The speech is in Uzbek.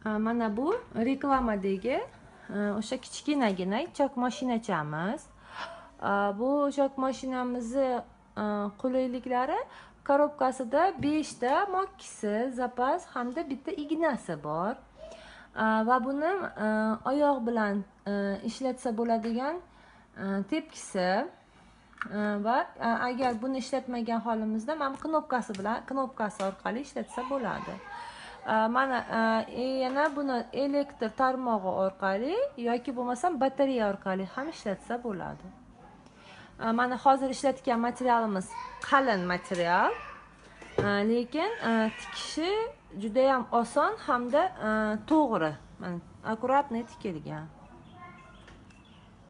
Mana bu reklamadagi o'sha kichkinagina chok mashinachamiz. Bu chok mashinamizni qulayliklari korobkasida 5 ta mokkisi, zapas hamda bitta ignasi bor. Va buni oyoq bilan ishlatsa bo'ladigan tepkisi va agar buni ishlatmagan holimizda mana knopkasi orqali ishlatsa bo'ladi. Mana yana buni elektr tarmog'i orqali yoki bo'lmasam batareya orqali ham ishlatsa bo'ladi. Mana hozir ishlatgan materialimiz qalin material, lekin tikishi juda ham oson hamda to'g'ri. Mana akkuratniy tikilgan.